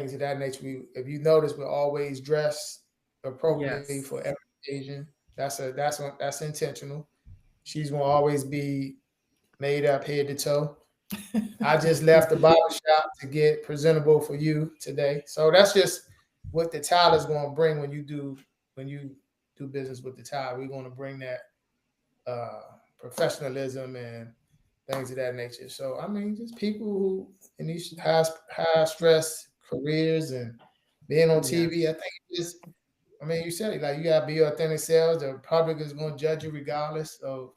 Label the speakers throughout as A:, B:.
A: things of that nature. If you notice, we're always dressed appropriately
B: Yes.
A: for every occasion. That's intentional. She's gonna always be made up head to toe. I just left the barber shop to get presentable for you today. So that's just what the Tyler's gonna bring when you do business with the Tyler. We're gonna bring that uh, professionalism and things of that nature. So I mean, just people who in these high stress careers and being on TV. I
B: Yes.
A: think just I mean, you said it like you gotta be your authentic self. The public is gonna judge you regardless. So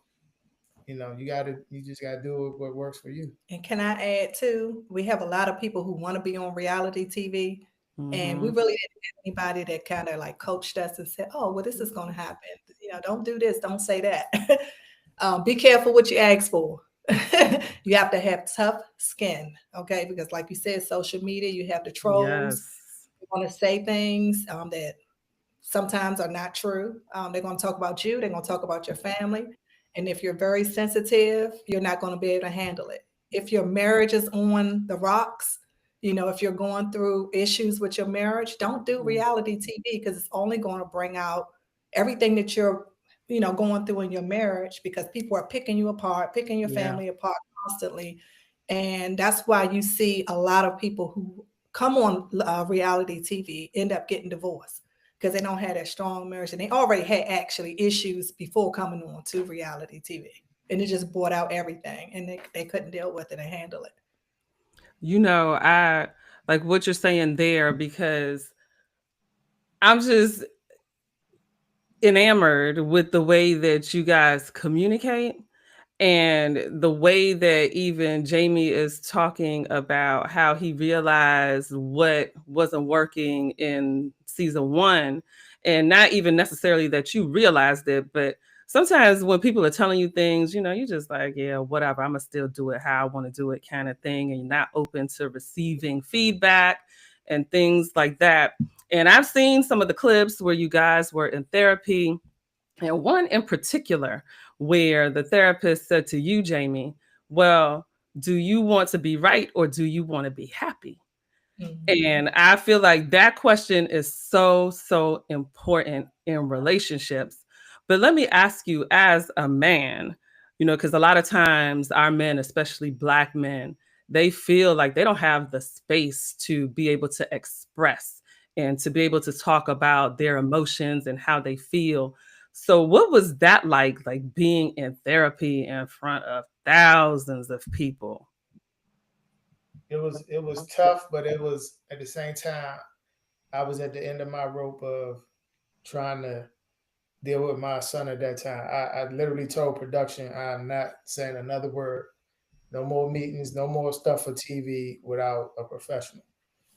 A: you just gotta do what works for you.
C: And can I add too? We have a lot of people who want to be on reality TV, and we
B: Mm-hmm.
C: really didn't have anybody that kind of like coached us and said, "Oh, well, this is going to happen. Don't do this, don't say that." Be careful what you ask for. You have to have tough skin, okay? Because, like you said, social media, you have the trolls
B: Yes.
C: who want to say things that sometimes are not true. They're going to talk about you, they're going to talk about your family. And if you're very sensitive, you're not going to be able to handle it. If your marriage is on the rocks, if you're going through issues with your marriage, don't do reality TV because it's only going to bring out everything that you're, going through in your marriage because people are picking you apart, picking your
B: Yeah.
C: family apart constantly. And that's why you see a lot of people who come on reality TV end up getting divorced because they don't have that strong marriage and they already had actually issues before coming on to reality TV. And it just brought out everything and they couldn't deal with it and handle it.
B: I like what you're saying there because I'm just enamored with the way that you guys communicate and the way that even Jamie is talking about how he realized what wasn't working in season one, and not even necessarily that you realized it, but sometimes when people are telling you things, you just like, yeah, whatever, I'm gonna still do it how I want to do it, kind of thing, and you're not open to receiving feedback and things like that. And I've seen some of the clips where you guys were in therapy, and one in particular where the therapist said to you, Jamie, well, do you want to be right or do you want to be happy?
C: Mhm.
B: And I feel like that question is so, so important in relationships. But let me ask you, as a man, because a lot of times our men, especially Black men, they feel like they don't have the space to be able to express and to be able to talk about their emotions and how they feel. So, what was that like being in therapy in front of thousands of people?
A: It was tough, but it was at the same time I was at the end of my rope of trying to deal with my son at that time. I literally told production I'm not saying another word. No more meetings, no more stuff for TV without a professional.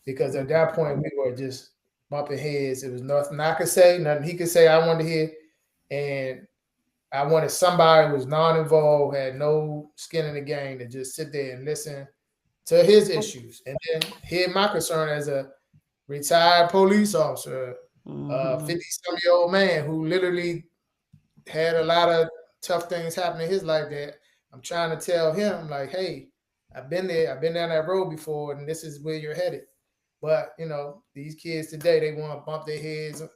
A: Because at that point we were just bumping heads. It was nothing I could say, nothing he could say I wanted to hear. And I wanted somebody who was non-involved, had no skin in the game to just sit there and listen to his issues. And then hear my concern as a retired police officer,
B: Hmm.
A: 50-some-year-old man who literally had a lot of tough things happen in his life that I'm trying to tell him, like, hey, I've been there, I've been down that road before, and this is where you're headed. But these kids today, they want to bump their heads, and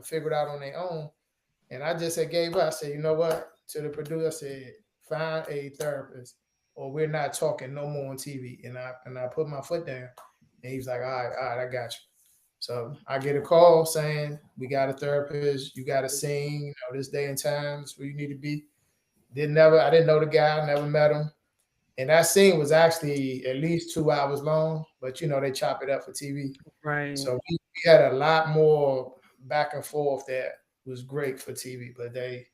A: figure it out on their own. And I just had gave up. I said, you know what? To the producer, I said, find a therapist, or we're not talking no more on TV. And I put my foot down, and he was like, all right, I got you. So I get a call saying we got a therapist. You got to sing. This day and time is where you need to be. I didn't know the guy. Never met him. And that scene was actually at least 2 hours long, but they chop it up for TV.
B: Right.
A: So we had a lot more back and forth that was great for TV, but they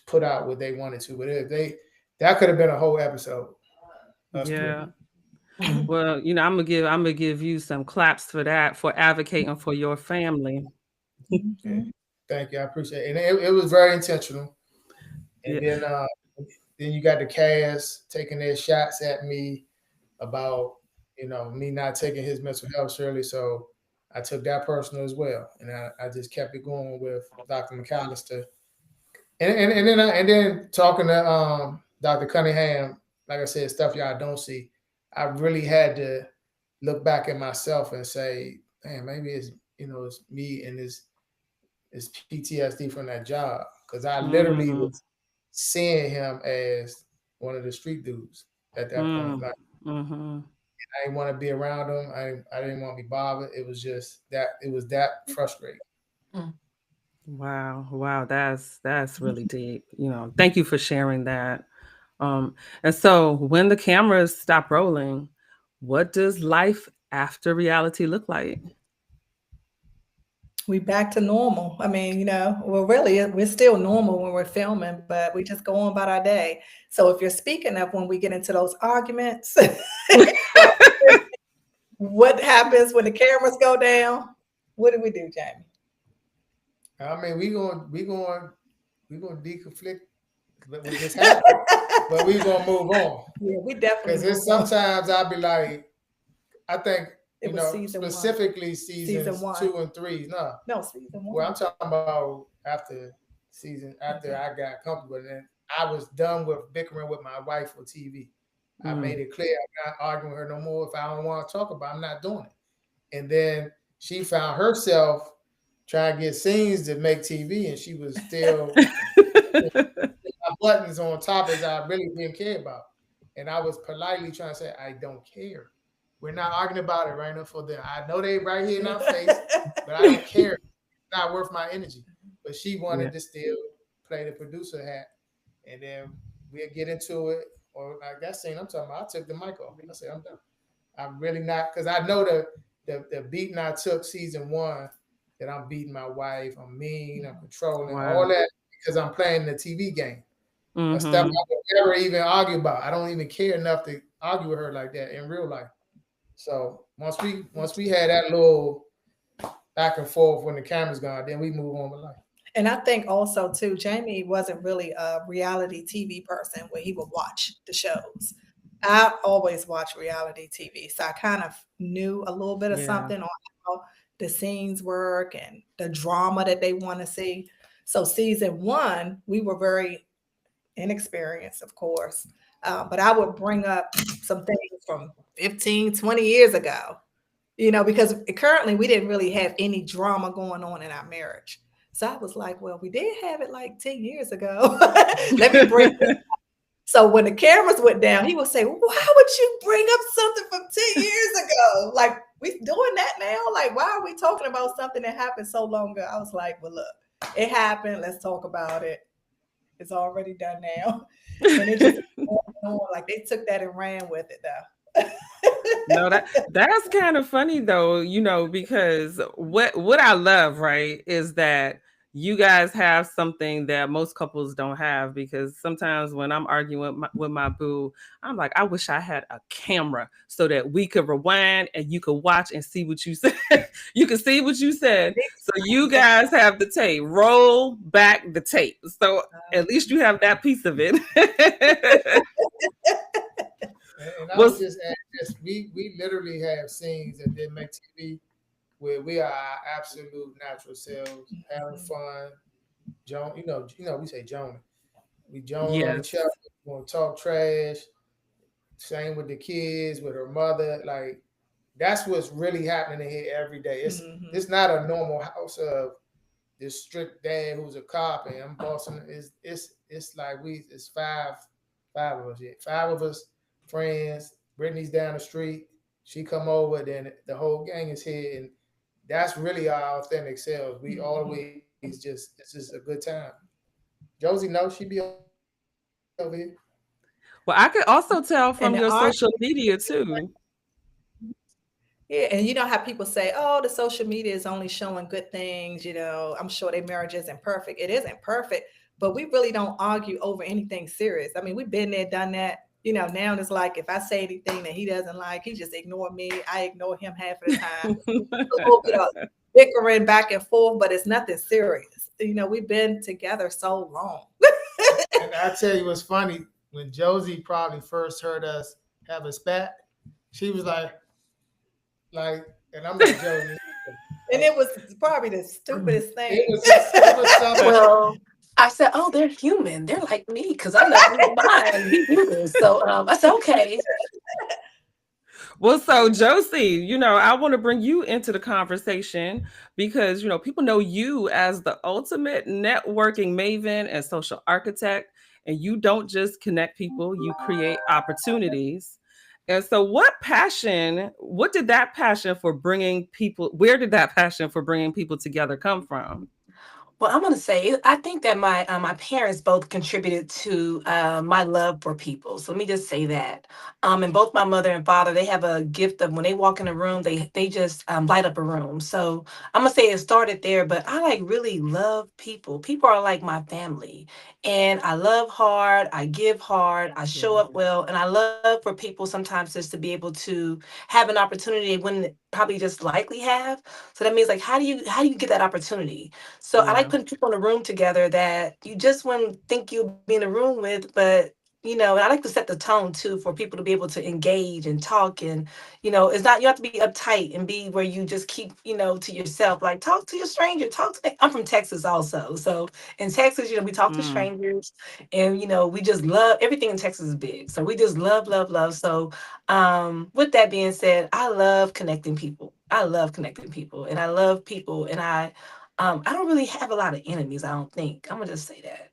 A: put out what they wanted to. But that could have been a whole episode. Us three.
B: Yeah. Well, I'm gonna give you some claps for that, for advocating for your family.
A: Okay.
C: Mhm.
A: Thank you. I appreciate it. And it was very intentional. And
B: Yeah.
A: then you got the cast taking their shots at me about me not taking his mental health seriously. So I took that personal as well, and I just kept it going with Dr. McAllister, and then talking to Dr. Cunningham. Like I said, stuff y'all don't see. I really had to look back at myself and say, man, maybe it's me and this PTSD from that job, because I literally was seeing him as one of the street dudes at that point. Like, I didn't want to be around him. I didn't want to be bothered. It was just that it was that frustrating.
B: Wow, that's really deep. Thank you for sharing that. And so when the cameras stop rolling, what does life after reality look like?
C: We back to normal. I mean, well, really, we're still normal when we're filming, but we just go on about our day. So if you're speaking up when we get into those arguments, what happens when the cameras go down? What do we do, Jamie?
A: I mean, we going deconflict what just happened, but we gonna move on.
C: Yeah, we definitely.
A: Because sometimes I'll be like, I think specifically
C: one.
A: seasons 2 and 3.
C: No, season 1.
A: Well, I'm talking about after I got comfortable, and then I was done with bickering with my wife for TV. I made it clear I'm not arguing with her no more. If I don't want to talk about it, I'm not doing it. And then she found herself trying to get scenes to make TV, and she was still my buttons on topics I really didn't care about. And I was politely trying to say, I don't care. We're not arguing about it right now for them. I know they right here in our face, but I don't care. It's not worth my energy. But she wanted to still play the producer hat. And then we'll get into it. Or like that scene I'm talking about, I took the mic off. I said, I'm done. I'm really not, because I know the beating I took season 1, that I'm beating my wife, I'm mean, I'm controlling, all that, because I'm playing the TV game. Stuff I would never even argue about. I don't even care enough to argue with her like that in real life. So once we had that little back and forth when the camera's gone, then we move on with life.
C: And I think also too, Jamie wasn't really a reality TV person where he would watch the shows. I always watch reality TV, so I kind of knew a little bit of something on how the scenes work and the drama that they want to see. So season 1, we were very inexperienced, of course, but I would bring up some things from 15, 20 years ago, because currently we didn't really have any drama going on in our marriage. So I was like, well, we did have it like 10 years ago. Let me bring this up. So when the cameras went down, he would say, why would you bring up something from 10 years ago? Like, we doing that now? Like, why are we talking about something that happened so long ago? I was like, well, look, it happened. Let's talk about it. It's already done now. And it just like they took that and ran with it though.
B: No, that's kind of funny though, because what I love, right, is that you guys have something that most couples don't have, because sometimes when I'm arguing with my boo, I'm like, I wish I had a camera so that we could rewind and you could watch and see what you said. You can see what you said. So you guys have the tape. Roll back the tape. So at least you have that piece of it.
A: And I was just add this, we literally have scenes that didn't make TV where we are our absolute natural selves, having fun. We say Jonah. We Jonah on each other, we want to talk trash. Same with the kids, with her mother. Like, that's what's really happening in here every day. It's not a normal house of this strict dad who's a cop and I'm bossing. It's like it's five of us. 5 of us friends. Brittany's down the street. She come over, then the whole gang is here, and that's really our authentic selves. We always it's just a good time. Josey knows she be over here.
B: Well, I could also tell from your social media too.
C: Yeah, and you know how people say, oh, the social media is only showing good things. I'm sure their marriage isn't perfect. It isn't perfect, but we really don't argue over anything serious. I mean, we've been there, done that. Now it's like if I say anything that he doesn't like, he just ignore me. I ignore him half of the time. A little bit of bickering back and forth, but it's nothing serious. We've been together so long.
A: And I tell you what's funny, when Josey probably first heard us have a spat, she was like, and I'm like, Josey.
C: And it was probably the stupidest thing.
A: It was something.
D: Well, I said, oh, they're human. They're like me because I'm not even mine. Be human. So I said, okay.
B: Well, so Josey, I want to bring you into the conversation because, people know you as the ultimate networking maven and social architect, and you don't just connect people, you create opportunities. And so what did that passion for bringing people, where did that passion for bringing people together come from?
D: Well, I'm gonna say I think that my parents both contributed to my love for people. So let me just say that. And both my mother and father, they have a gift of when they walk in a room, they just light up a room. So I'm gonna say it started there, but I like really love people. People are like my family, and I love hard. I give hard. I show
B: Yeah.
D: up well, and I love for people sometimes just to be able to have an opportunity they wouldn't probably just likely have. So that means like how do you get that opportunity? So I like
B: Yeah.
D: putting people in a room together that you just wouldn't think you'll be in a room with, but and I like to set the tone too for people to be able to engage and talk. And, it's not, you have to be uptight and be where you just keep, to yourself, like talk to your stranger, I'm from Texas also. So in Texas, we talk to
B: Mm.
D: strangers and, we just love everything in Texas is big. So we just love, love, love. So with that being said, I love connecting people. I love connecting people and I love people and I don't really have a lot of enemies, I don't think. I'm gonna just say that.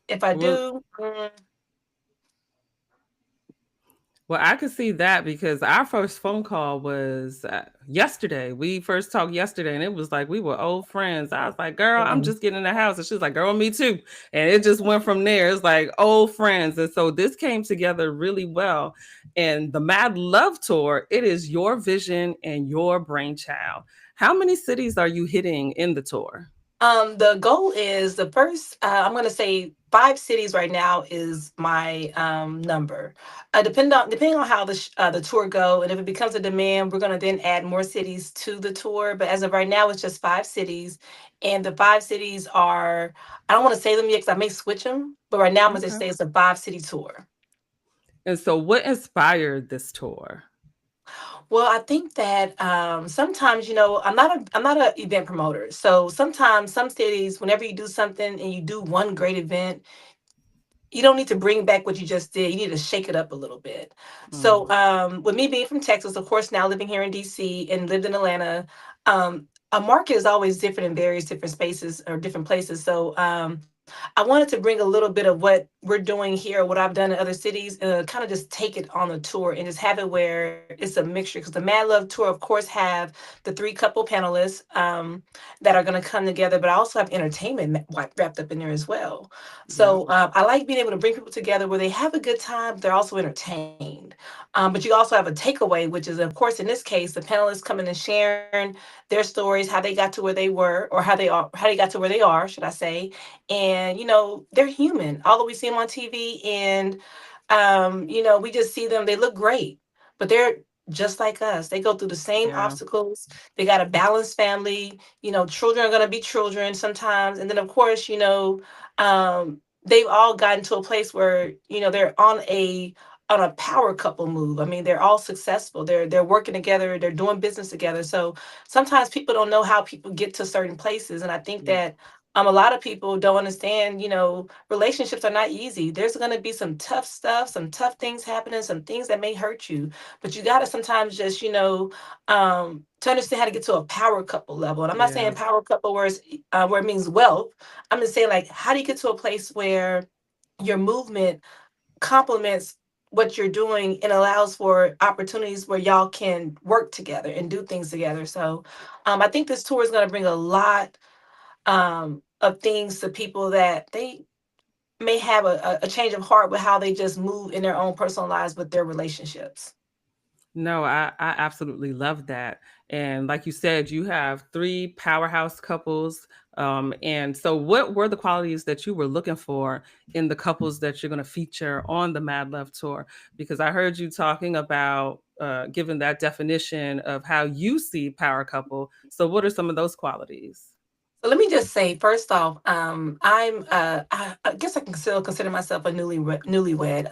D: If I
B: Well,
D: do,
B: Well, I could see that because our first phone call was yesterday. We first talked yesterday, and it was like we were old friends. I was like, "Girl, I'm
D: mm,
B: just getting in the house," and she was like, "Girl, me too." And it just went from there. It's like old friends, and so this came together really well. And the Mad Love Tour, it is your vision and your brainchild. How many cities are you hitting in the tour?
D: the goal is the first. I'm gonna say 5 cities right now is my number. Depending on how the tour go, and if it becomes a demand, we're gonna then add more cities to the tour. But as of right now, it's just 5 cities, and the 5 cities are. I don't want to say them yet because I may switch them. But right now, I'm gonna just
B: Okay.
D: say it's a 5 city tour.
B: And so, what inspired this tour?
D: Well, I think that sometimes, I'm not an event promoter. So sometimes some cities, whenever you do something and you do one great event, you don't need to bring back what you just did. You need to shake it up a little bit.
B: Mm,
D: So with me being from Texas, of course, now living here in DC and lived in Atlanta, a market is always different in various different spaces or different places. So I wanted to bring a little bit of what we're doing here, what I've done in other cities, kind of just take it on the tour and just have it where it's a mixture. Because the Mad Love Tour, of course, have the 3 couple panelists that are going to come together, but I also have entertainment wrapped up in there as well.
B: yeah.
D: So I like being able to bring people together where they have a good time, but they're also entertained. But you also have a takeaway, which is, of course, in this case, the panelists coming and sharing their stories, how they got to where they were, or how they got to where they are, should I say? And they're human. Although we see them on TV, and we just see them. They look great, but they're just like us. They go through the same
B: Yeah.
D: obstacles. They got a balanced family. Children are gonna be children sometimes, and then of course, they've all gotten to a place where they're on a power couple move. I mean, they're all successful. They're working together. They're doing business together. So sometimes people don't know how people get to certain places, and I think
B: Yeah.
D: that a lot of people don't understand. Relationships are not easy. There's going to be some tough stuff, some tough things happening, some things that may hurt you, but you got to sometimes just to understand how to get to a power couple level. And I'm not
B: Yeah.
D: saying power couple where it means wealth. I'm just saying, like, how do you get to a place where your movement complements what you're doing and allows for opportunities where y'all can work together and do things together. So I think this tour is going to bring a lot of things to people that they may have a change of heart with how they just move in their own personal lives with their relationships.
B: No, I absolutely love that. And like you said, you have three powerhouse couples. And so, what were the qualities that you were looking for in the couples that you're going to feature on the Mad Love Tour? Because I heard you talking about giving that definition of how you see power couple. So, what are some of those qualities?
D: So let me just say, first off, I guess I can still consider myself a newlywed.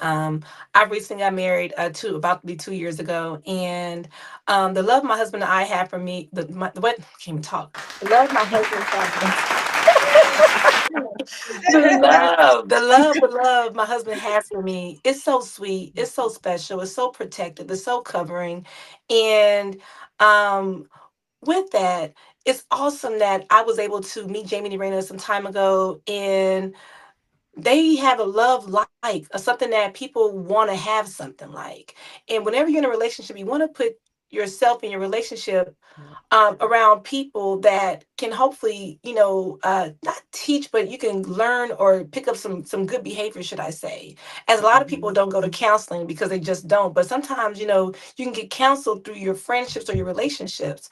D: I recently got married about to be 2 years ago, and the love my husband and I have for me, what can't even talk. The love my husband has. the love my husband has for me, it's so sweet, it's so special, it's so protective, it's so covering. And um with that, it's awesome that I was able to meet Jamie Erana some time ago, and they have a love like something that people want to have something like. And whenever you're in a relationship, you want to put yourself in your relationship
B: Yeah.
D: around people that can hopefully, not teach, but you can learn or pick up some good behavior, should I say? As a lot of people
B: Mhm.
D: don't go to counseling because they just don't. But sometimes, you can get counseled through your friendships or your relationships.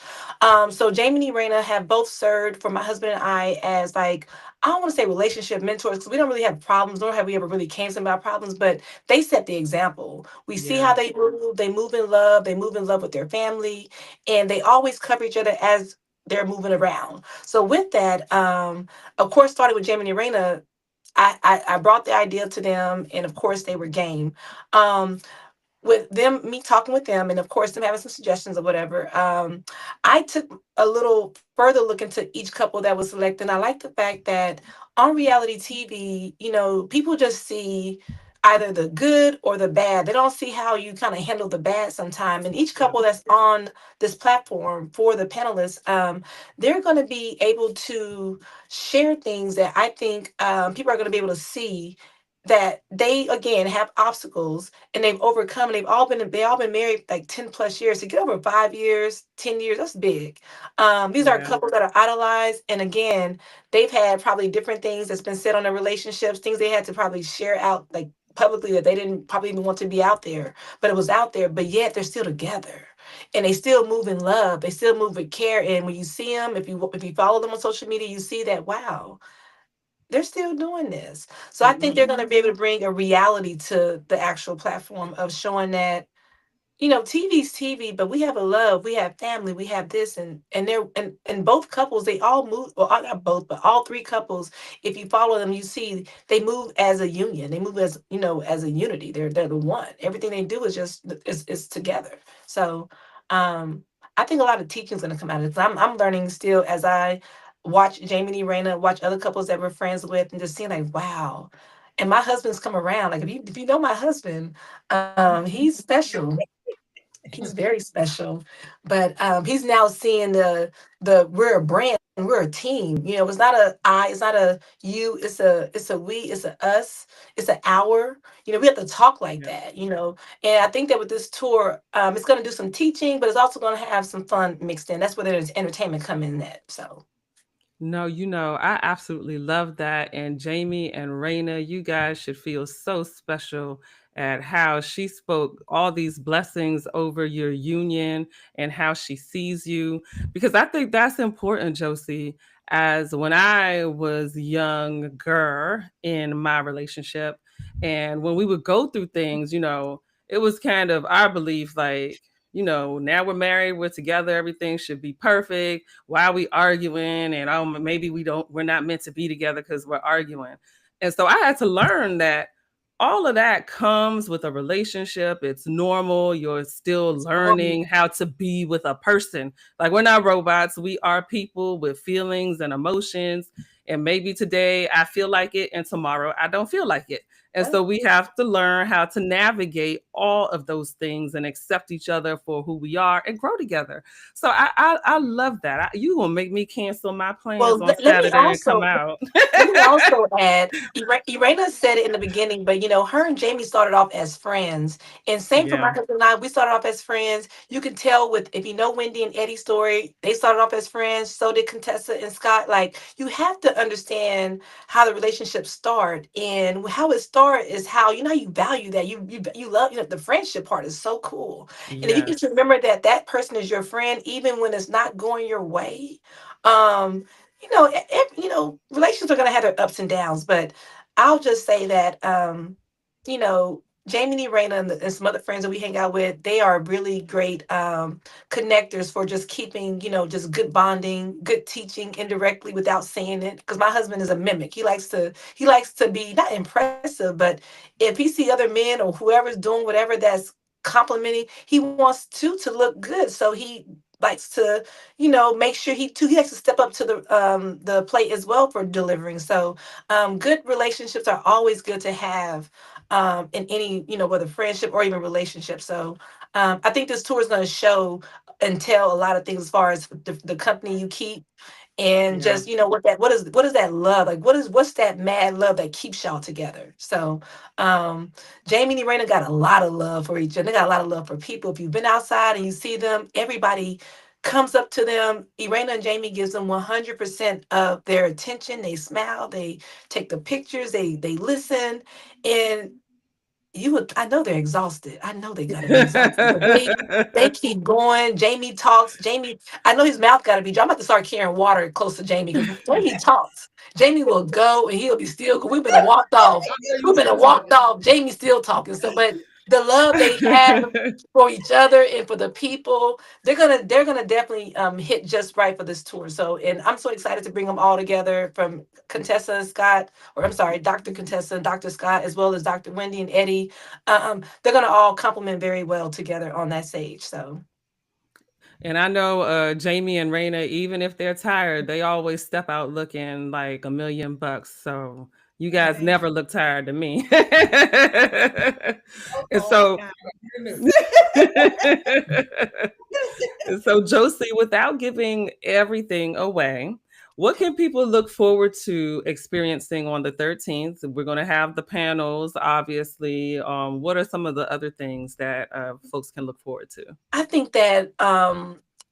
D: So Jamie and Raina have both served for my husband and I as like, I don't want to say relationship mentors because we don't really have problems, nor have we ever really came to them about problems, but they set the example. We see how
B: Yeah.
D: they move in love, they move in love with their family, and they always cover each other as they're moving around. So with that, of course, starting with Jamie and Raina, I brought the idea to them, and of course they were game. Um, with them, me talking with them, and of course them having some suggestions or whatever, I took a little further look into each couple that was selected. And I like the fact that on reality TV, people just see either the good or the bad. They don't see how you kind of handle the bad sometime. And each
B: Yeah.
D: couple that's on this platform for the panelists, they're going to be able to share things that I think people are going to be able to see that they again have obstacles and they've overcome, and they all been married like 10 plus years. To get over 5 years, 10 years, that's big. These are
B: Yeah.
D: couples that are idolized, and again, they've had probably different things that's been said on their relationships, things they had to probably share out like publicly that they didn't probably even want to be out there, but it was out there. But yet they're still together, and they still move in love, they still move with care. And when you see them, if you follow them on social media, you see that, wow, they're still doing this. So I think they're
B: Mhm.
D: going to be able to bring a reality to the actual platform of showing that, TV's TV, but we have a love, we have family, we have this, and they're and both couples, they all move, well, not both, but all three couples, if you follow them, you see they move as a union. They move as, as a unity. They're the one. Everything they do is just is together. So I think a lot of teaching is gonna come out of this. I'm learning still as I watch Jamie and Raina, watch other couples that we're friends with, and just seeing like, wow. And my husband's come around. Like if you know my husband, he's special. He's very special, but he's now seeing the we're a brand, we're a team. It's not a I, it's not a you, it's a we, it's a us, it's an our. We have to talk like
B: Yeah.
D: that. And I think that with this tour, it's going to do some teaching, but it's also going to have some fun mixed in. That's where there's entertainment come in. That so.
B: No, I absolutely love that. And Jamie and Raina, you guys should feel so special at how she spoke all these blessings over your union and how she sees you. Because I think that's important, Josie. As when I was younger in my relationship, and when we would go through things, it was kind of our belief like, now we're married, we're together, everything should be perfect. Why are we arguing? And maybe we're not meant to be together because we're arguing. And so I had to learn that all of that comes with a relationship. It's normal. You're still learning how to be with a person. Like, we're not robots. We are people with feelings and emotions. And maybe today I feel like it and tomorrow I don't feel like it. And so we have to learn how to navigate all of those things and accept each other for who we are and grow together. So I love that. You gonna make me cancel my plans
D: Well,
B: on
D: let me
B: Saturday and come
D: also
B: out.
D: let me also add, Irena said it in the beginning, but her and Jamie started off as friends. And same for my
B: Yeah.
D: husband and I, we started off as friends. You can tell with, if you know Wendy and Eddie's story, they started off as friends. So did Contessa and Scott. Like, you have to understand how the relationships start, and how it started is how, you value that. You love, the friendship part is so cool. And if you
B: Yes.
D: just remember that that person is your friend, even when it's not going your way, um, relations are going to have their ups and downs, but I'll just say that, Jamie and Raina and some other friends that we hang out with, they are really great connectors for just keeping, just good bonding, good teaching indirectly without saying it. Because my husband is a mimic. He likes to be not impressive, but if he see other men or whoever's doing whatever that's complimenting, he wants to look good. So he likes to, make sure he likes to step up to the plate as well for delivering. So good relationships are always good to have in any, whether friendship or even relationship. So I think this tour is going to show and tell a lot of things as far as the company you keep, and just what is that love, like what's that mad love that keeps y'all together. So Jamie and Erana got a lot of love for each other. They got a lot of love for people. If you've been outside and you see them, everybody comes up to them. Erana and Jamie gives them 100% of their attention. They smile, they take the pictures, they listen, and I know they're exhausted. I know they gotta be exhausted. But they keep going. Jamie talks. Jamie, I know his mouth gotta be dry. I'm about to start carrying water close to Jamie, because when he talks, Jamie will go and he'll be still. We've been walked off. We've been walked off. Jamie's still talking. So, but the love they have for each other and for the people, they're gonna definitely hit just right for this tour. So, and I'm so excited to bring them all together, from Contessa Scott, or I'm sorry, Dr. Contessa and Dr. Scott, as well as Dr. Wendy and Eddie. They're gonna all complement very well together on that stage. So.
B: And I know Jamie and Raina, even if they're tired, they always step out looking like $1,000,000. So you guys never look tired to me. And so, Josey, without giving everything away, what can people look forward to experiencing on the 13th? We're going to have the panels, obviously. What are some of the other things that folks can look forward to?
D: I think that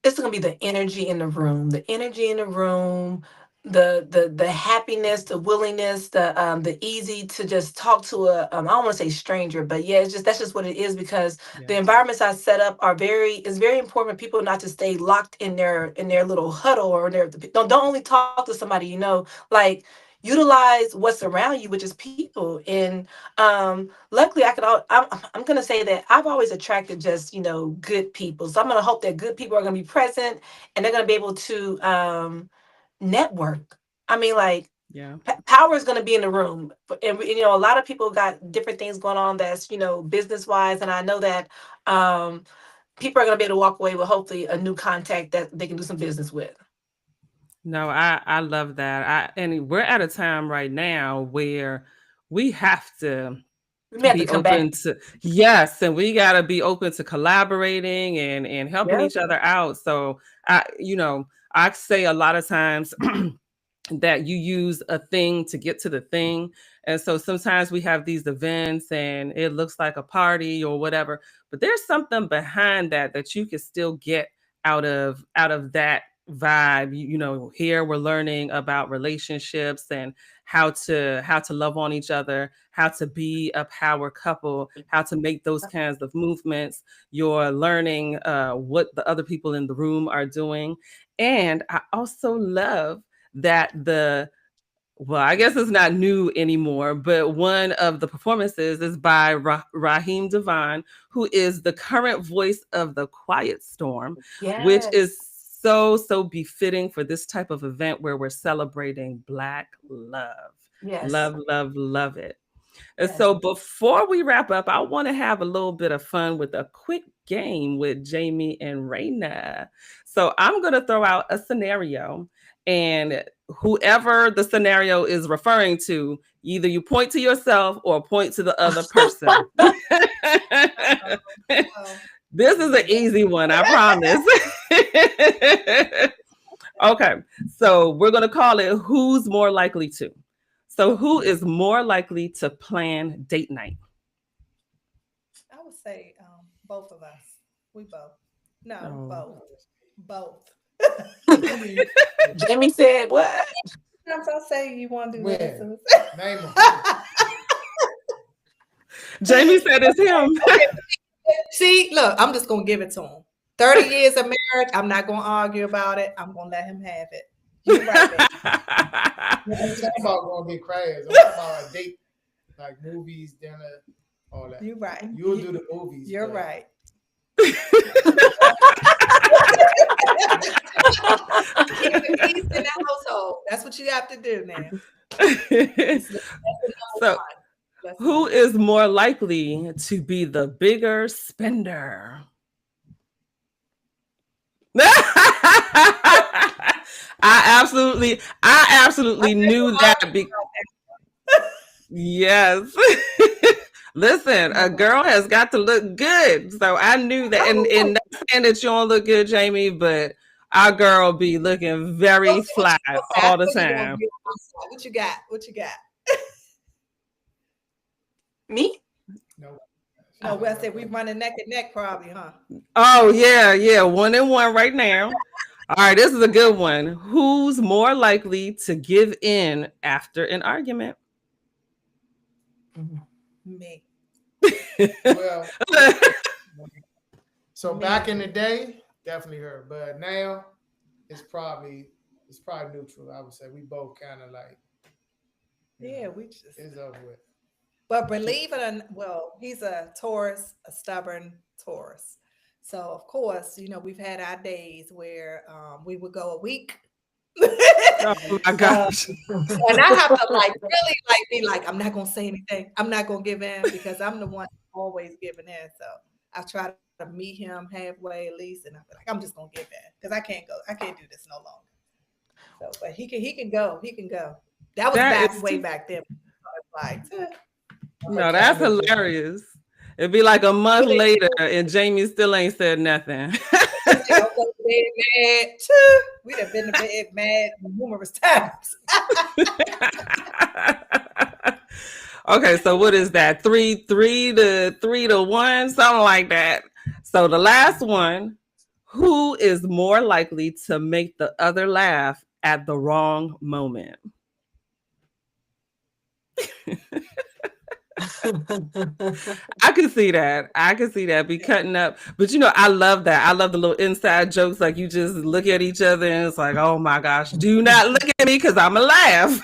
D: it's going to be the energy in the room. The energy in the room, the happiness, the willingness, the easy to just talk to a I don't want to say stranger, but yeah, that's just what it is, because the environments I set up it's very important for people not to stay locked in their little huddle, or don't only talk to somebody, like utilize what's around you, which is people. And luckily I'm going to say that I've always attracted just, good people. So I'm going to hope that good people are going to be present, and they're going to be able to network. I mean, like, power is going to be in the room. And, a lot of people got different things going on that's, business wise. And I know that people are going to be able to walk away with hopefully a new contact that they can do some business with.
B: No, I love that. And we're at a time right now where we have to be open to, and we got to be open to collaborating and helping each other out. So I say a lot of times that you use a thing to get to the thing. And so sometimes we have these events and it looks like a party or whatever, but there's something behind that you can still get out of that vibe. Here we're learning about relationships and how to love on each other, how to be a power couple, how to make those kinds of movements. You're learning what the other people in the room are doing. And I also love that I guess it's not new anymore, but one of the performances is by Raheem DeVaughn, who is the current voice of The Quiet Storm, which is so befitting for this type of event where we're celebrating Black love. Love it. And so before we wrap up, I want to have a little bit of fun with a quick game with Jamie and Raina. So I'm going to throw out a scenario, and whoever the scenario is referring to, either you point to yourself or point to the other person. This is an easy one, I promise. Okay, so we're going to call it Who's More Likely To. So who is more likely to plan date night?
C: I would say both of us. We both. No, both.
D: Jamie said what?
C: Sometimes I say you want to do this.
A: Name him.
B: Jamie said it's him.
C: See, look, I'm just going to give it to him. 30 years of marriage, I'm not going to argue about it. I'm going to let him have it. You're right,
A: I'm talking about going to get crabs. I'm talking about a date, like movies, dinner, all that.
C: You're right.
A: You'll do the movies.
C: You're right. He's in the household. That's what you have to do now.
B: So, who is more likely to be the bigger spender? I absolutely knew that. Yes. Listen, a girl has got to look good. So I knew that. And not saying that you don't look good, Jamie, but our girl be looking very fly all the time.
C: What you got? What you got?
D: Me?
C: No, I said we running neck and neck probably, huh?
B: Oh, yeah. 1-1 right now. All right, this is a good one. Who's more likely to give in after an argument?
C: Me.
A: Well, so back in the day, definitely her, but now it's probably neutral. I would say we both kind of like,
C: yeah, we just
A: it's over with.
C: But believe it or not, well, he's a Taurus, a stubborn Taurus. So of course, we've had our days where we would go a week.
B: Oh my gosh.
C: And I have to really be like, I'm not gonna say anything. I'm not gonna give in because I'm the one always giving in. So I try to meet him halfway at least, and I feel like I'm just gonna give in because I can't do this no longer. So, but he can go. That was way back then. Like,
B: no, that's hilarious. It'd be like a month later, and Jamie still ain't said nothing.
C: We'd have been to bed mad numerous times.
B: Okay, so what is that? 3-1, something like that. So the last one, who is more likely to make the other laugh at the wrong moment? I can see that. Be cutting up. But I love that. I love the little inside jokes. Like you just look at each other and it's like, oh my gosh, do not look at me because I'm a laugh.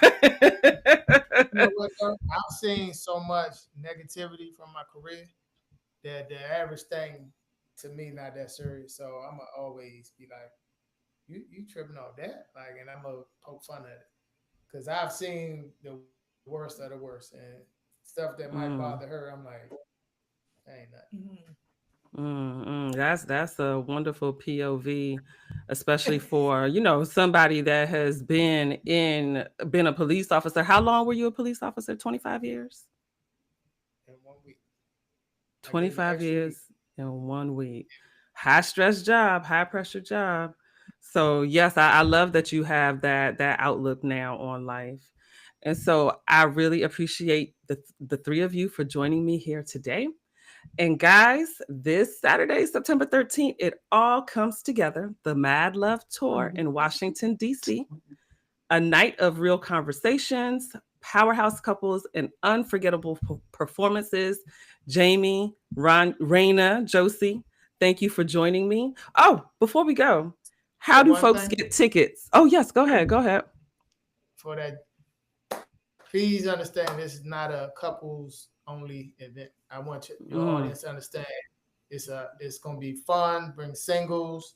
A: I've seen so much negativity from my career that the average thing to me not that serious. So I'm gonna always be like, you tripping off that? Like, and I'm gonna poke fun at it. Because I've seen the worst of the worst and stuff that might bother her. I'm like, ain't nothing.
B: That's a wonderful POV, especially for somebody that has been a police officer. How long were you a police officer? 25 years.
A: In 1 week.
B: 25 years in 1 week. High stress job, high pressure job. So yes, I love that you have that outlook now on life. And so I really appreciate the three of you for joining me here today. And guys, this Saturday, September 13th, it all comes together. The Mad Love Tour in Washington, D.C. A night of real conversations, powerhouse couples, and unforgettable performances. Jamie, Raina, Josey, thank you for joining me. Oh, before we go, how do folks get tickets? Oh, yes, go ahead.
A: For that, please understand this is not a couples only event. I want your audience to understand it's gonna be fun. Bring singles,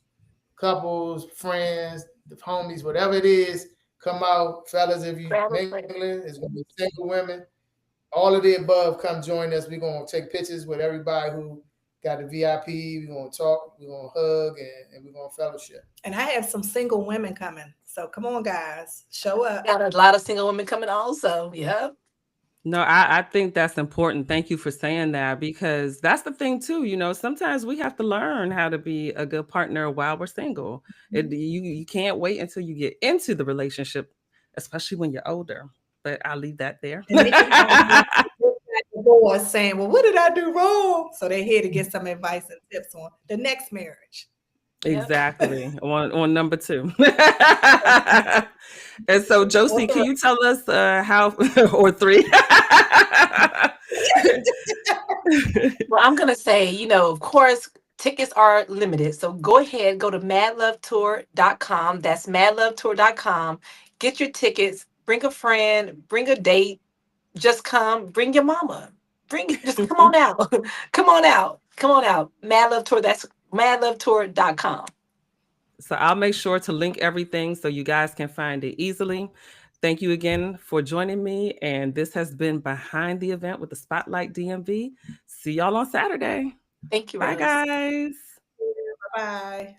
A: couples, friends, the homies, whatever it is. Come out, fellas. If you mingling, it's gonna be single women. All of the above. Come join us. We're gonna take pictures with everybody who got the VIP. We're gonna talk. We're gonna hug, and we're gonna fellowship.
C: And I have some single women coming. So come on, guys, show up.
D: Got a lot of single women coming also. Yep.
B: No, I think that's important. Thank you for saying that, because that's the thing too. Sometimes we have to learn how to be a good partner while we're single. You can't wait until you get into the relationship, especially when you're older. But I'll leave that there.
C: Boys saying, well, what did I do wrong? So they're here to get some advice and tips on the next marriage.
B: Exactly. on number 2. And so Josey, can you tell us how, or 3?
D: Well, I'm gonna say, of course, tickets are limited. So go ahead, go to madlovetour.com. That's madlovetour.com. Get your tickets, bring a friend, bring a date, just come, bring your mama. Just come on out. Come on out. Mad Love Tour, that's madlovetour.com.
B: So I'll make sure to link everything so you guys can find it easily. Thank you again for joining me. And this has been Behind the Event with the Spotlight DMV. See y'all on Saturday.
D: Thank you.
B: Bye, guys.
C: Bye.